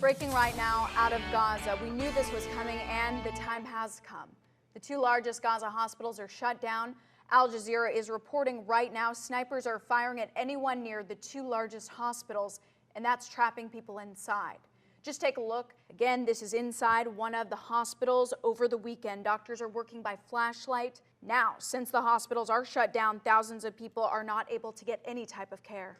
Breaking right now out of Gaza. We knew this was coming and the time has come. The two largest Gaza hospitals are shut down. Al Jazeera is reporting right now snipers are firing at anyone near the two largest hospitals, and that's trapping people inside. Just take a look. Again, this is inside one of the hospitals. Over the weekend, doctors are working by flashlight. Now, since the hospitals are shut down, thousands of people are not able to get any type of care.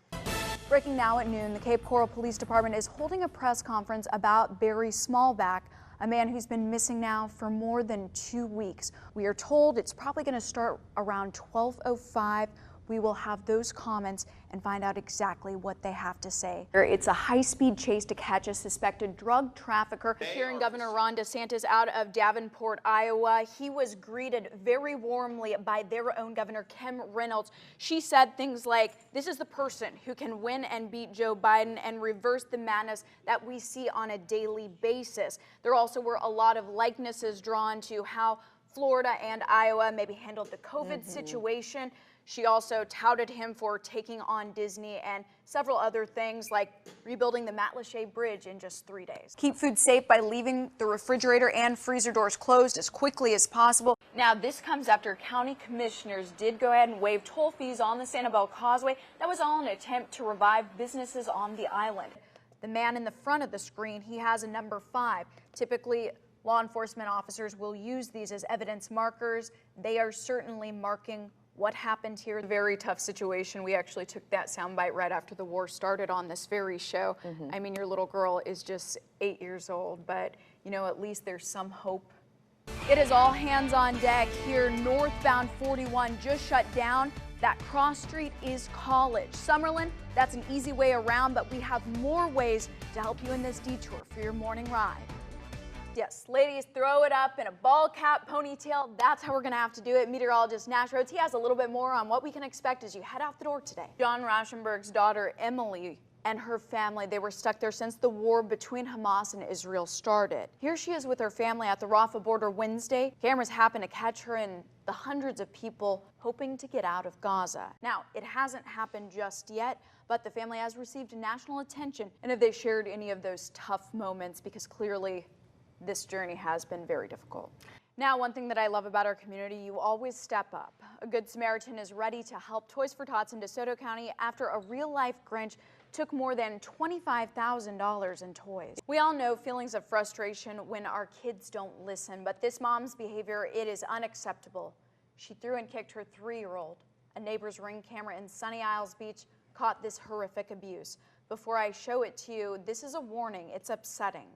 Breaking now at noon, the Cape Coral Police Department is holding a press conference about Barry Smallback, a man who's been missing now for more than 2 weeks. We are told it's probably going to start around 12:05. We will have those comments and find out exactly what they have to say. It's a high-speed chase to catch a suspected drug trafficker. Hearing Governor DeSantis out of Davenport, Iowa, he was greeted very warmly by their own Governor Kim Reynolds. She said things like, this is the person who can win and beat Joe Biden and reverse the madness that we see on a daily basis. There also were a lot of likenesses drawn to how Florida and Iowa maybe handled the COVID situation. She also touted him for taking on Disney and several other things like rebuilding the Matlacha Bridge in just 3 days. Keep food safe by leaving the refrigerator and freezer doors closed as quickly as possible. Now, this comes after county commissioners did go ahead and waive toll fees on the Sanibel Causeway. That was all an attempt to revive businesses on the island. The man in the front of the screen, he has a number 5. Typically, law enforcement officers will use these as evidence markers. They are certainly marking what happened here. Very tough situation. We actually took that soundbite right after the war started on this very show. I mean, your little girl is just 8 years old, but you know, at least there's some hope. It is all hands on deck here. Northbound 41 just shut down. That cross street is College. Summerlin, that's an easy way around, but we have more ways to help you in this detour for your morning ride. Yes, ladies, throw it up in a ball cap ponytail. That's how we're going to have to do it. Meteorologist Nash Rhodes, he has a little bit more on what we can expect as you head out the door today. John Rauschenberg's daughter, Emily, and her family, they were stuck there since the war between Hamas and Israel started. Here she is with her family at the Rafah border Wednesday. Cameras happened to catch her and the hundreds of people hoping to get out of Gaza. Now, it hasn't happened just yet, but the family has received national attention. And have they shared any of those tough moments? Because clearly, this journey has been very difficult. Now, one thing that I love about our community, you always step up. A Good Samaritan is ready to help Toys for Tots in DeSoto County after a real-life Grinch took more than $25,000 in toys. We all know feelings of frustration when our kids don't listen, but this mom's behavior, it is unacceptable. She threw and kicked her 3-year-old. A neighbor's Ring camera in Sunny Isles Beach caught this horrific abuse. Before I show it to you, this is a warning. It's upsetting.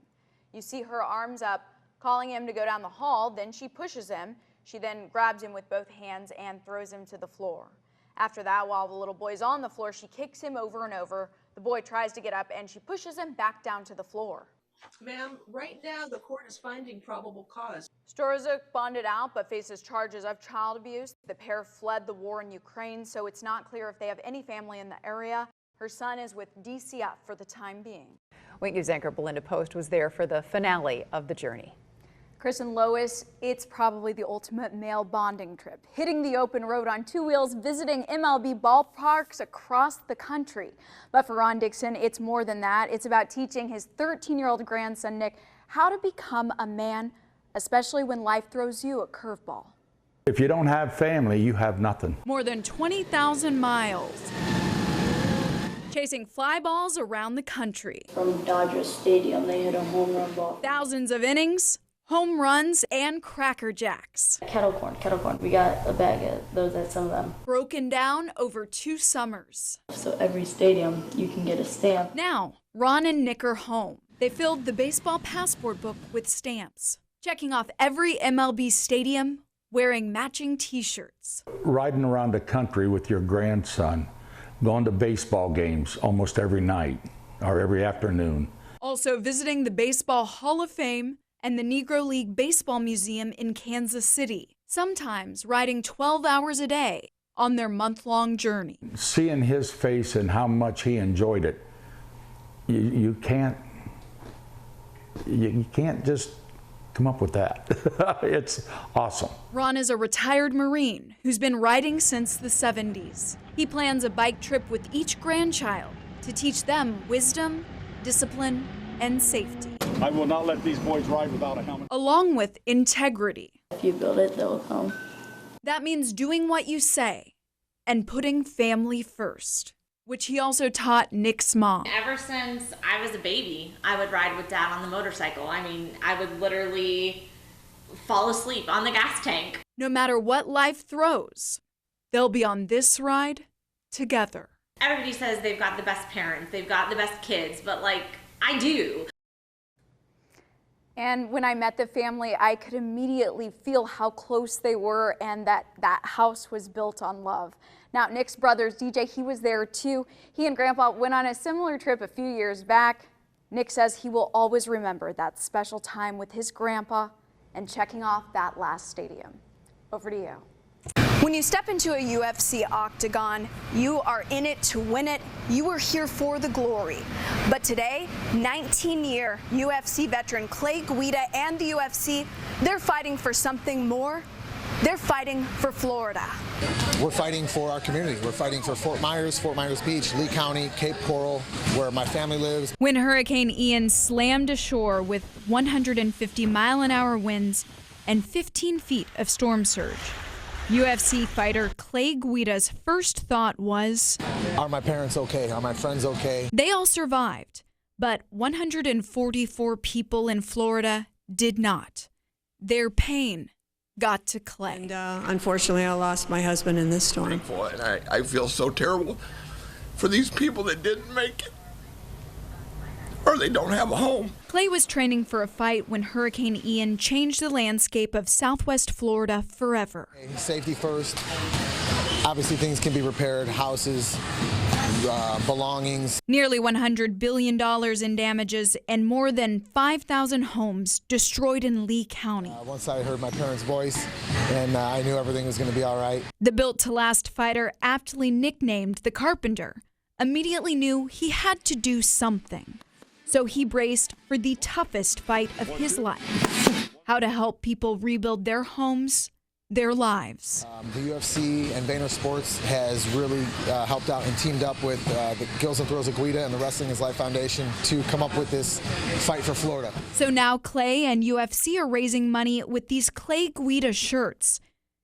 You see her arms up, calling him to go down the hall, then she pushes him. She then grabs him with both hands and throws him to the floor. After that, while the little boy's on the floor, she kicks him over and over. The boy tries to get up and she pushes him back down to the floor. Ma'am, right now the court is finding probable cause. Storozuk bonded out but faces charges of child abuse. The pair fled the war in Ukraine, so it's not clear if they have any family in the area. Her son is with DCF for the time being. Wait News anchor Belinda Post was there for the finale of the journey. Chris and Lois, it's probably the ultimate male bonding trip. Hitting the open road on 2 wheels, visiting MLB ballparks across the country. But for Ron Dixon, it's more than that. It's about teaching his 13-year-old grandson, Nick, how to become a man, especially when life throws you a curveball. If you don't have family, you have nothing. More than 20,000 miles. Chasing fly balls around the country. From Dodger Stadium, they hit a home run ball. Thousands of innings, home runs, and Cracker Jacks. Kettle corn. We got a bag of those at some of them. Broken down over 2 summers. So every stadium, you can get a stamp. Now, Ron and Nick are home. They filled the baseball passport book with stamps, checking off every MLB stadium, wearing matching T-shirts. Riding around the country with your grandson, going to baseball games almost every night or every afternoon. Also visiting the Baseball Hall of Fame and the Negro League Baseball Museum in Kansas City, sometimes riding 12 hours a day on their month-long journey. Seeing his face and how much he enjoyed it, you can't just come up with that. It's awesome. Ron is a retired Marine who's been riding since the 70s. He plans a bike trip with each grandchild to teach them wisdom, discipline, and safety, I will not let these boys ride without a helmet. along with integrity. If you build it, they'll come. That means doing what you say and putting family first, which he also taught Nick's mom. Ever since I was a baby, I would ride with Dad on the motorcycle. I mean, I would literally fall asleep on the gas tank. No matter what life throws, they'll be on this ride together. Everybody says they've got the best parents, they've got the best kids, but like, I do. And when I met the family, I could immediately feel how close they were and that house was built on love. Now, Nick's brother, DJ, he was there too. He and Grandpa went on a similar trip a few years back. Nick says he will always remember that special time with his grandpa and checking off that last stadium. Over to you. When you step into a UFC octagon, you are in it to win it. You are here for the glory. But today, 19-year UFC veteran Clay Guida and the UFC, they're fighting for something more. They're fighting for Florida. We're fighting for our community. We're fighting for Fort Myers Beach, Lee County, Cape Coral, where my family lives. When Hurricane Ian slammed ashore with 150-mile-an-hour winds and 15 feet of storm surge, UFC fighter Clay Guida's first thought was, Are my parents okay? Are my friends okay? they all survived, but 144 people in Florida did not. Their pain got to Clay. And unfortunately, I lost my husband in this storm. And I feel so terrible for these people that didn't make it, or they don't have a home. Clay was training for a fight when Hurricane Ian changed the landscape of Southwest Florida forever. Safety first. Obviously, things can be repaired, houses, belongings. Nearly $100 billion in damages and more than 5,000 homes destroyed in Lee County. Once I heard my parents' voice, and I knew everything was going to be all right. The built-to-last fighter, aptly nicknamed the Carpenter, immediately knew he had to do something. So he braced for the toughest fight of his life: how to help people rebuild their homes, their lives. The UFC and Vayner Sports has really helped out and teamed up with the Gills and Throws of Guida and the Wrestling is Life Foundation to come up with this fight for Florida. So now Clay and UFC are raising money with these Clay Guida shirts.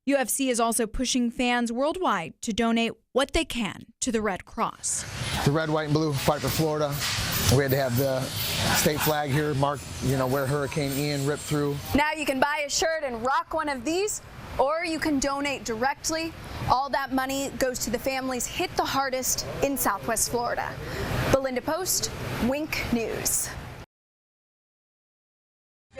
UFC is also pushing fans worldwide to donate what they can to the Red Cross. The red, white, and blue fight for Florida. We had to have the state flag here marked, where Hurricane Ian ripped through. Now you can buy a shirt and rock one of these, or you can donate directly. All that money goes to the families hit the hardest in Southwest Florida. Belinda Post, Wink News.